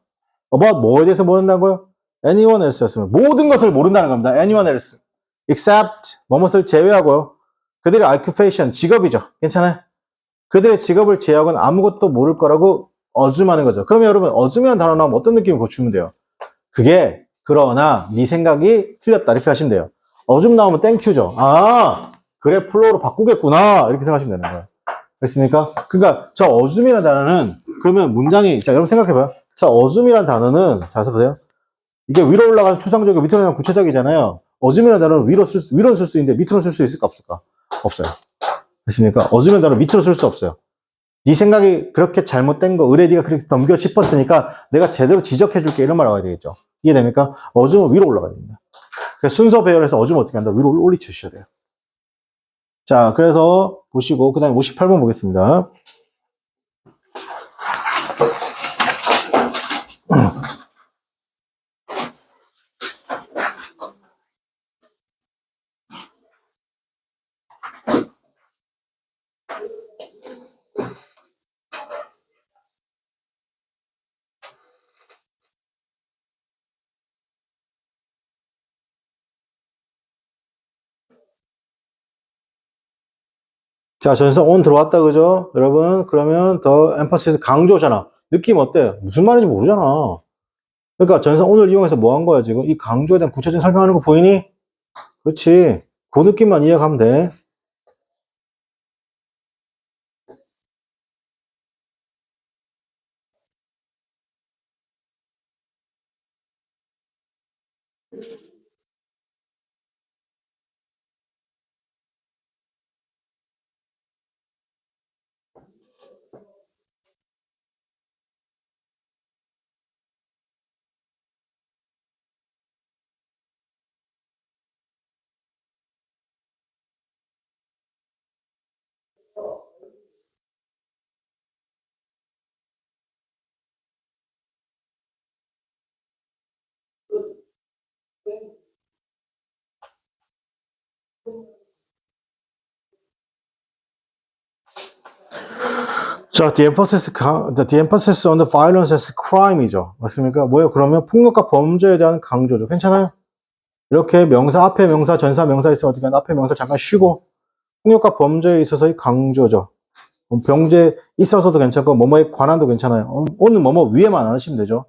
Speaker 1: about 뭐에 대해서 모른다고요? anyone else였으면 모든 것을 모른다는 겁니다. anyone else. except 뭐뭇을 제외하고요. 그들의 occupation 직업이죠. 괜찮아요? 그들의 직업을 제외하고는 아무것도 모를 거라고 어줌하는 거죠. 그러면 여러분 어줌이라는 단어 나오면 어떤 느낌을 고치면 돼요? 그게 그러나 네 생각이 틀렸다 이렇게 하시면 돼요. 어줌 나오면 땡큐죠. 아 그래 플로우로 바꾸겠구나 이렇게 생각하시면 되는 거예요. 됐습니까? 그러니까 저 어줌이라는 단어는 그러면 문장이 자 여러분 생각해봐요. 자 어줌이라는 단어는 자 보세요. 이게 위로 올라가는 추상적이고 밑으로 가는 구체적이잖아요. 어줌이라는 단어는 위로는 쓸 수 있는데 밑으로 쓸 수 있을까 없을까? 없어요. 됐습니까? 어줌이라는 단어는 밑으로 쓸 수 없어요. 네 생각이 그렇게 잘못된 거 의뢰 네가 그렇게 넘겨 짚었으니까 내가 제대로 지적해줄게 이런 말 나와야 되겠죠. 이해됩니까? 어줌은 위로 올라가야 됩니다. 순서 배열해서 어줌 어떻게 한다? 위로 올리치셔야 돼요. 자, 그래서 보시고 그 다음에 58번 보겠습니다. 자, 전선 on 들어왔다, 그죠? 여러분, 그러면 더 emphasis 강조잖아. 느낌 어때? 무슨 말인지 모르잖아. 그러니까 전선 on을 이용해서 뭐 한 거야, 지금? 이 강조에 대한 구체적인 설명하는 거 보이니? 그렇지. 그 느낌만 이해하면 돼. 자, the emphasis on the violence as crime이죠. 맞습니까? 뭐예요? 그러면 폭력과 범죄에 대한 강조죠. 괜찮아요? 이렇게 명사, 앞에 명사, 전사, 명사 있으면 어떻게 하나? 앞에 명사 잠깐 쉬고, 폭력과 범죄에 있어서의 강조죠. 병제에 있어서도 괜찮고, 뭐뭐에 관한도 괜찮아요. 오늘 뭐뭐 위에만 안 하시면 되죠.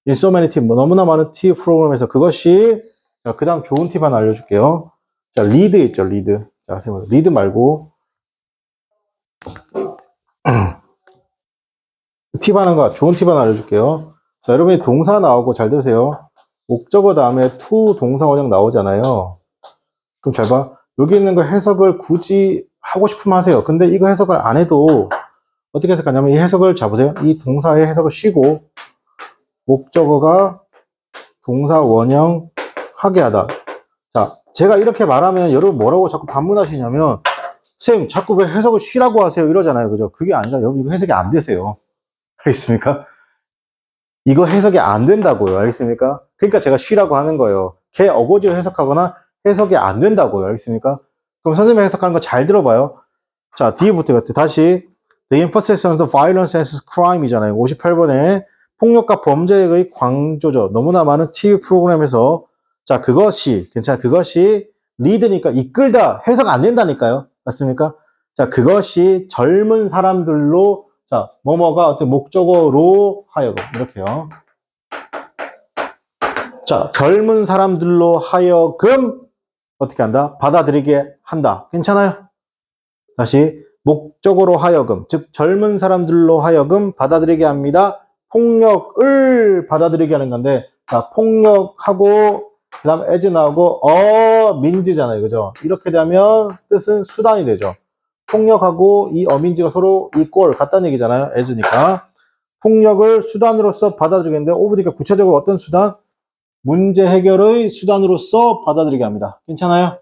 Speaker 1: In so many 팁, 뭐 너무나 많은 팁 프로그램에서 그것이, 자, 그 다음 좋은 팁 하나 알려줄게요. 자, 리드 있죠, 리드. 자, 선생님, 리드 말고, 팁 하는 거, 좋은 팁 하나 알려줄게요. 자, 여러분이 동사 나오고 잘 들으세요. 목적어 다음에 to 동사 원형 나오잖아요. 그럼 잘 봐. 여기 있는 거 해석을 굳이 하고 싶으면 하세요. 근데 이거 해석을 안 해도 어떻게 해석하냐면 이 해석을 잡으세요. 이 동사의 해석을 쉬고 목적어가 동사 원형 하게 하다. 자, 제가 이렇게 말하면 여러분 뭐라고 자꾸 반문하시냐면 선생님 자꾸 왜 해석을 쉬라고 하세요 이러잖아요. 그죠? 그게 아니라 여러분 이거 해석이 안 되세요. 알겠습니까? 이거 해석이 안 된다고요. 알겠습니까? 그러니까 제가 쉬라고 하는 거예요. 걔 어거지로 해석하거나 해석이 안 된다고요. 알겠습니까? 그럼 선생님이 해석하는 거 잘 들어봐요. 자, 뒤부터 다시 The emphasis on the violence as crime이잖아요. 58번에 폭력과 범죄의 강조죠. 너무나 많은 TV 프로그램에서 자, 그것이 괜찮아. 그것이 리드니까 이끌다 해석 안 된다니까요. 맞습니까? 자, 그것이 젊은 사람들로 자, 뭐뭐가 어떤 목적어로 하여금. 이렇게요. 자, 젊은 사람들로 하여금 어떻게 한다? 받아들이게 한다. 괜찮아요? 다시 목적으로 하여금, 즉 젊은 사람들로 하여금 받아들이게 합니다. 폭력을 받아들이게 하는 건데, 자, 폭력하고 그다음 as 나오고 어민지잖아요, 그죠? 이렇게 되면 뜻은 수단이 되죠. 폭력하고 이 어민지가 서로 equal 같다는 얘기잖아요, as니까. 폭력을 수단으로서 받아들이겠는데, 오브디가 구체적으로 어떤 수단? 문제 해결의 수단으로서 받아들이게 합니다. 괜찮아요?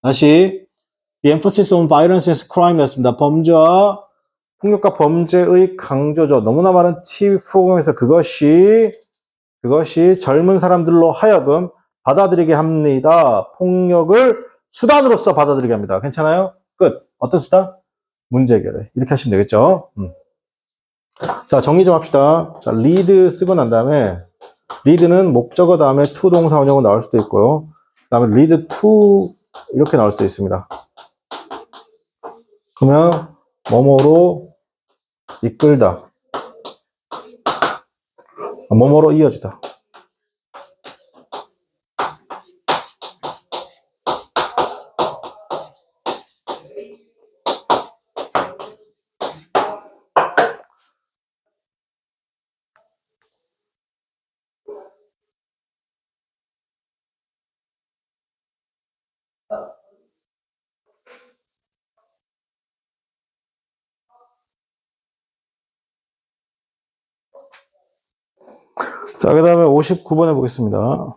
Speaker 1: 다시 The emphasis on violence as crime였습니다. 범죄와 폭력과 범죄의 강조죠. 너무나 많은 TV 프로그램에서 그것이 젊은 사람들로 하여금 받아들이게 합니다. 폭력을 수단으로서 받아들이게 합니다. 괜찮아요? 끝. 어떤 수단? 문제 해결에. 이렇게 하시면 되겠죠. 자, 정리 좀 합시다. 자, lead 쓰고 난 다음에 lead는 목적어 다음에 to 동사 원형으로 나올 수도 있고요. 그 다음에 lead to 이렇게 나올 수도 있습니다. 그러면 뭐뭐로 이끌다, 뭐뭐로 이어지다. 자, 그 다음에 59번 해보겠습니다.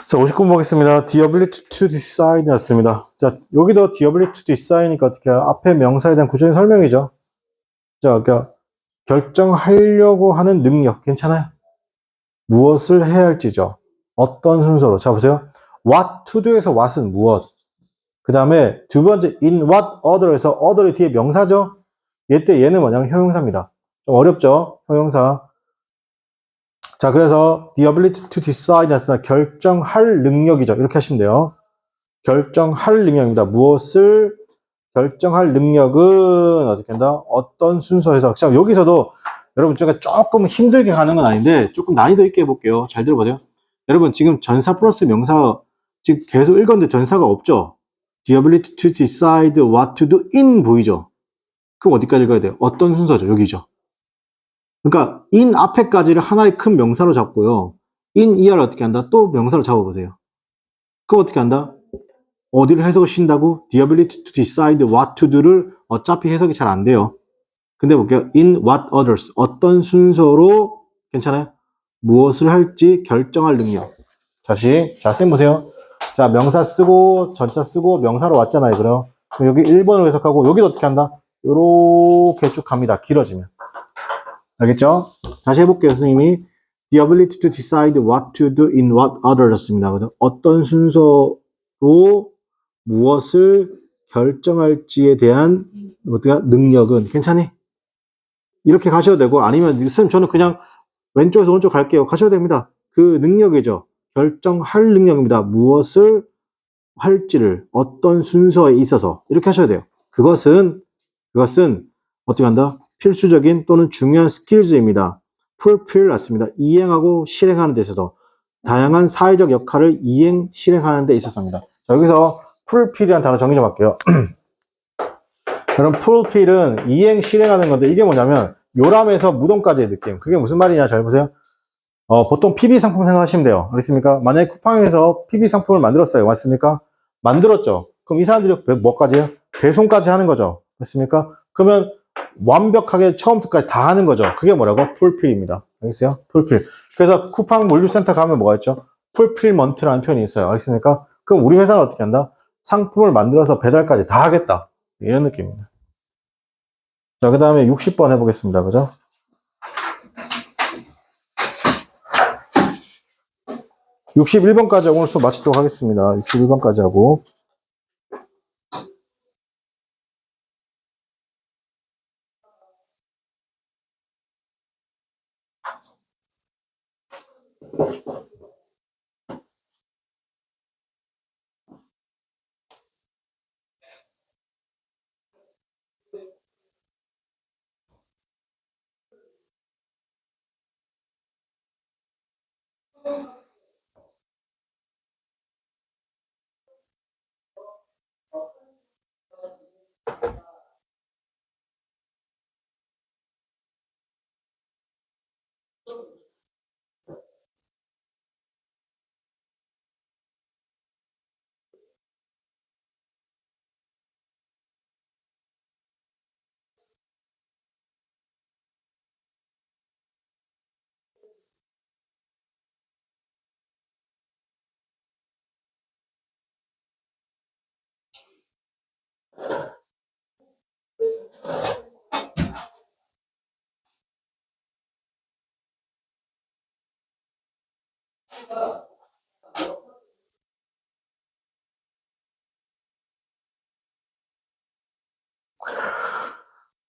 Speaker 1: 자, 59번 보겠습니다. The ability to decide 였습니다. 자, 여기도 the ability to decide니까 어떻게 해요? 앞에 명사에 대한 구체적인 설명이죠. 자, 그러니까 결정하려고 하는 능력, 괜찮아요? 무엇을 해야 할지죠. 어떤 순서로. 자, 보세요. what to do에서 what은 무엇. 그 다음에 두 번째 in what other에서 other의 뒤에 명사죠. 얘는 뭐냐면 형용사입니다. 좀 어렵죠? 형용사. 자, 그래서 the ability to decide 였으나 결정할 능력이죠. 이렇게 하시면 돼요. 결정할 능력입니다. 무엇을 결정할 능력은 어떻게 한다? 어떤 순서에서. 자, 여기서도 여러분 제가 조금 힘들게 가는 건 아닌데 조금 난이도 있게 해볼게요. 잘 들어보세요. 여러분 지금 전사 플러스 명사 지금 계속 읽었는데 전사가 없죠? The ability to decide what to do in 보이죠? 그럼 어디까지 읽어야 돼요? 어떤 순서죠? 여기죠. 그러니까 in 앞에까지를 하나의 큰 명사로 잡고요. in 이하를 어떻게 한다? 또 명사로 잡아보세요. 그럼 어떻게 한다? 어디를 해석을 쉰다고? The ability to decide what to do를 어차피 해석이 잘 안 돼요. 근데 볼게요. In what others. 어떤 순서로 괜찮아요? 무엇을 할지 결정할 능력. 다시 자세히 보세요. 자, 명사 쓰고 전차 쓰고 명사로 왔잖아요. 그럼 여기 1번으로 해석하고 여기도 어떻게 한다? 요렇게 쭉 갑니다. 길어지면. 알겠죠? 다시 해볼게요. 선생님이 The ability to decide what to do in what others입니다. 어떤 순서로 무엇을 결정할지에 대한 능력은 괜찮니? 이렇게 가셔도 되고 아니면 선생님 저는 그냥 왼쪽에서 오른쪽 갈게요. 가셔도 됩니다. 그 능력이죠. 결정할 능력입니다. 무엇을 할지를 어떤 순서에 있어서 이렇게 하셔야 돼요. 그것은 어떻게 한다? 필수적인 또는 중요한 스킬즈입니다. fulfill 났습니다. 이행하고 실행하는 데 있어서 다양한 사회적 역할을 이행, 실행하는 데 있어서입니다. 자, 여기서 fulfill이라는 단어 정의 좀 할게요. 여러분, fulfill은 이행, 실행하는 건데 이게 뭐냐면 요람에서 무덤까지의 느낌. 그게 무슨 말이냐 잘 보세요. 보통 PB 상품 생각하시면 돼요. 그렇습니까? 만약에 쿠팡에서 PB 상품을 만들었어요. 맞습니까? 만들었죠. 그럼 이 사람들이 뭐까지 해요? 배송까지 하는 거죠. 맞습니까? 그러면 완벽하게 처음부터까지 다 하는 거죠. 그게 뭐라고? 풀필입니다. 알겠어요? 풀필. 그래서 쿠팡 물류센터 가면 뭐가 있죠? 풀필먼트라는 표현이 있어요. 알겠습니까? 그럼 우리 회사는 어떻게 한다? 상품을 만들어서 배달까지 다 하겠다. 이런 느낌입니다. 자, 그 다음에 60번 해보겠습니다. 그죠? 61번까지 오늘 수업 마치도록 하겠습니다. 61번까지 하고.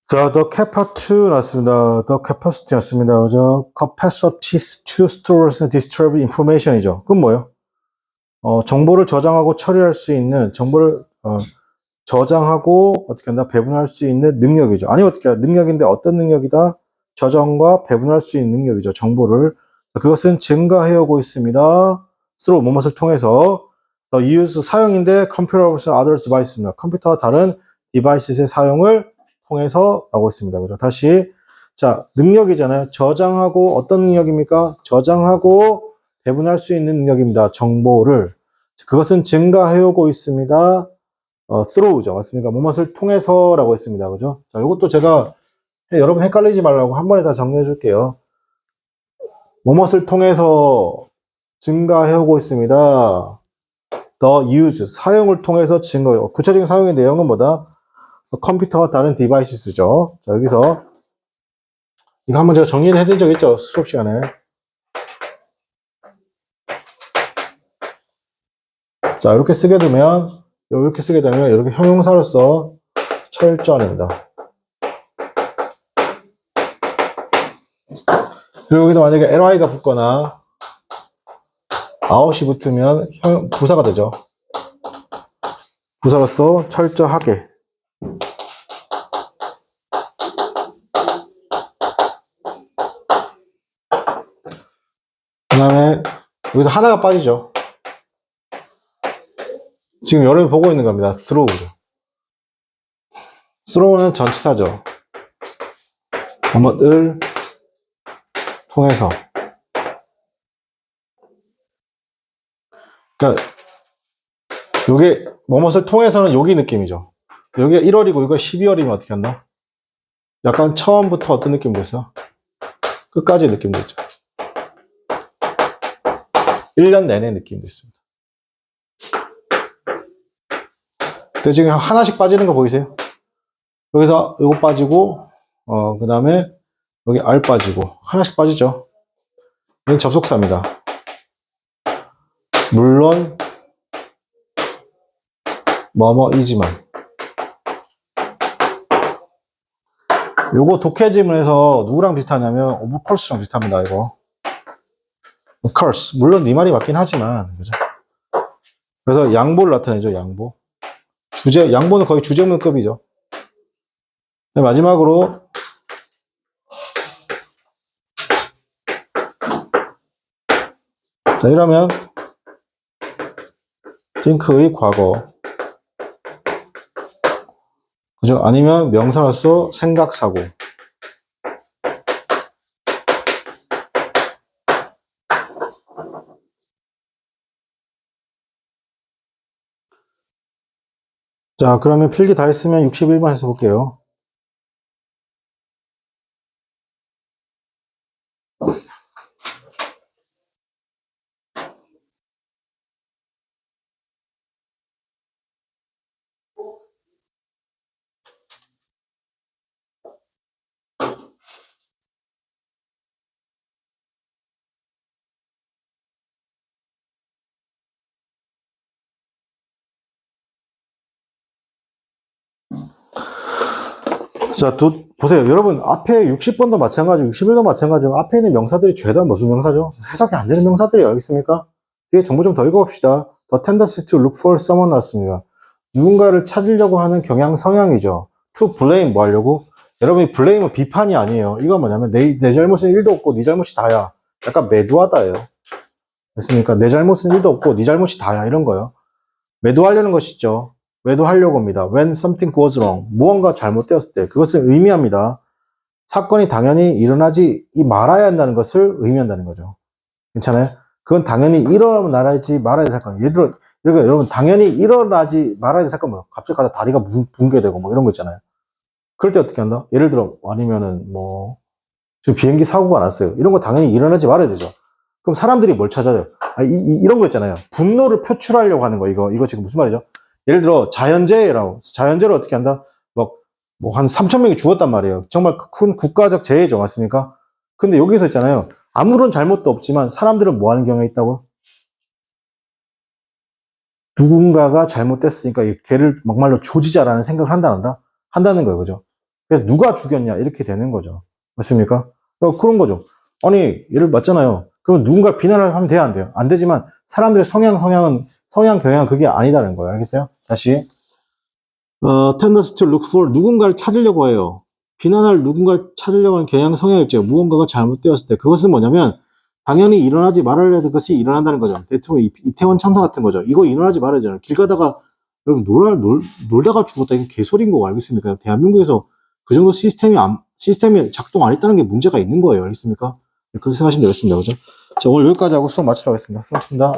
Speaker 1: 자, the capacity 났습니다. the capacity 났습니다. 그죠? capacity to store and distribute information이죠. 그건 뭐예요? 정보를 저장하고 처리할 수 있는, 정보를, 저장하고 어떻게 한다? 배분할 수 있는 능력이죠. 아니, 어떻게 해요? 능력인데 어떤 능력이다? 저장과 배분할 수 있는 능력이죠. 정보를. 그것은 증가해오고 있습니다. through 뭐뭇을 통해서 the use 사용인데 computers and other device입니다. 컴퓨터와 다른 디바이스의 사용을 통해서 라고 했습니다. 그죠? 다시 자, 능력이잖아요. 저장하고 어떤 능력입니까? 저장하고 배분할 수 있는 능력입니다. 정보를. 그것은 증가해오고 있습니다. through죠. 맞습니까? 뭐뭇을 통해서라고 했습니다. 그죠? 자, 이것도 제가 여러분 헷갈리지 말라고 한 번에 다 정리해 줄게요. 뭐뭇을 통해서 증가해오고 있습니다. the use, 사용을 통해서 증가해요. 구체적인 사용의 내용은 뭐다? 컴퓨터와 다른 디바이스죠. 자, 여기서 이거 한번 제가 정리를 해드린 적 있죠? 수업 시간에. 자, 이렇게 쓰게 되면, 이렇게 쓰게 되면, 이렇게 형용사로서 철저합니다. 그리고 여기도 만약에 li가 붙거나, out이 붙으면 부사가 되죠. 부사로서 철저하게. 그 다음에, 여기서 하나가 빠지죠. 지금 여러분이 보고 있는 겁니다. through죠. through는 전치사죠. 뭐뭇을 통해서. 그러니까 요게 뭐뭇을 통해서는 여기 느낌이죠. 여기가 1월이고 이거 12월이면 어떻게 한다? 약간 처음부터 어떤 느낌 됐어? 끝까지 느낌 됐죠. 1년 내내 느낌 됐습니다. 근데 지금 하나씩 빠지는 거 보이세요? 여기서 이거 빠지고 그 다음에 여기 R 빠지고 하나씩 빠지죠. 이건 접속사입니다. 물론 뭐뭐이지만 요거 독해지문에서 누구랑 비슷하냐면 오브 콜스랑 비슷합니다. 이거 curse 물론 네 말이 맞긴 하지만 그죠? 그래서 양보를 나타내죠. 양보 양보는 거의 주제문급이죠. 마지막으로 자 이러면 think의 과거 그죠? 아니면 명사로서 생각 사고 자, 그러면 필기 다 했으면 61번 해서 볼게요. 자, 보세요. 여러분, 앞에 60번도 마찬가지고, 61도 마찬가지고, 앞에 있는 명사들이 죄다 무슨 명사죠? 해석이 안 되는 명사들이에요. 알겠습니까? 뒤에 정보 좀 더 읽어봅시다. The tendency to look for someone 나왔습니다. 누군가를 찾으려고 하는 경향, 성향이죠. To blame, 뭐 하려고? 여러분이 blame은 비판이 아니에요. 이건 뭐냐면, 내 잘못은 1도 없고, 네 잘못이 다야. 약간 매도하다예요. 됐습니까? 내 잘못은 1도 없고, 네 잘못이 다야. 이런 거예요. 매도하려는 것이죠. 매도하려고 합니다. When something goes wrong. 무언가 잘못되었을 때. 그것을 의미합니다. 사건이 당연히 일어나지 말아야 한다는 것을 의미한다는 거죠. 괜찮아요? 그건 당연히 일어나지 말아야 될 사건. 예를 들어, 여러분, 당연히 일어나지 말아야 될 사건, 뭐, 갑자기 가다 다리가 붕괴되고, 뭐, 이런 거 있잖아요. 그럴 때 어떻게 한다? 예를 들어, 아니면은, 뭐, 지금 비행기 사고가 났어요. 이런 거 당연히 일어나지 말아야 되죠. 그럼 사람들이 뭘 찾아요? 이런 거 있잖아요. 분노를 표출하려고 하는 거. 이거 지금 무슨 말이죠? 예를 들어, 자연재해를 어떻게 한다? 뭐, 한 3,000명이 죽었단 말이에요. 정말 큰 국가적 재해죠. 맞습니까? 근데 여기서 있잖아요. 아무런 잘못도 없지만 사람들은 뭐 하는 경우가 있다고? 누군가가 잘못됐으니까 걔를 막말로 조지자라는 생각을 한다? 한다는 거예요. 그죠? 그래서 누가 죽였냐? 이렇게 되는 거죠. 맞습니까? 그런 거죠. 아니, 예를 맞잖아요. 그럼 누군가 비난을 하면 돼야 안 돼요? 안 되지만 사람들의 성향, 경향은 그게 아니다는 거예요. 알겠어요? 다시. tendency to look for 누군가를 찾으려고 해요. 비난할 누군가를 찾으려고 하는 경향 성향일지요. 무언가가 잘못되었을 때 그것은 뭐냐면 당연히 일어나지 말아야 될 것이 일어난다는 거죠. 대통령 이태원 참사 같은 거죠. 이거 일어나지 말아야 되잖아요. 길 가다가 여러분 놀다가 죽었다 이거 개소리인 거 알겠습니까? 대한민국에서 그 정도 시스템이 작동 안 했다는 게 문제가 있는 거예요. 알겠습니까? 그렇게 생각하시면 되겠습니다. 그죠? 자, 오늘 여기까지 하고 수업 마치도록 하겠습니다. 수고하셨습니다.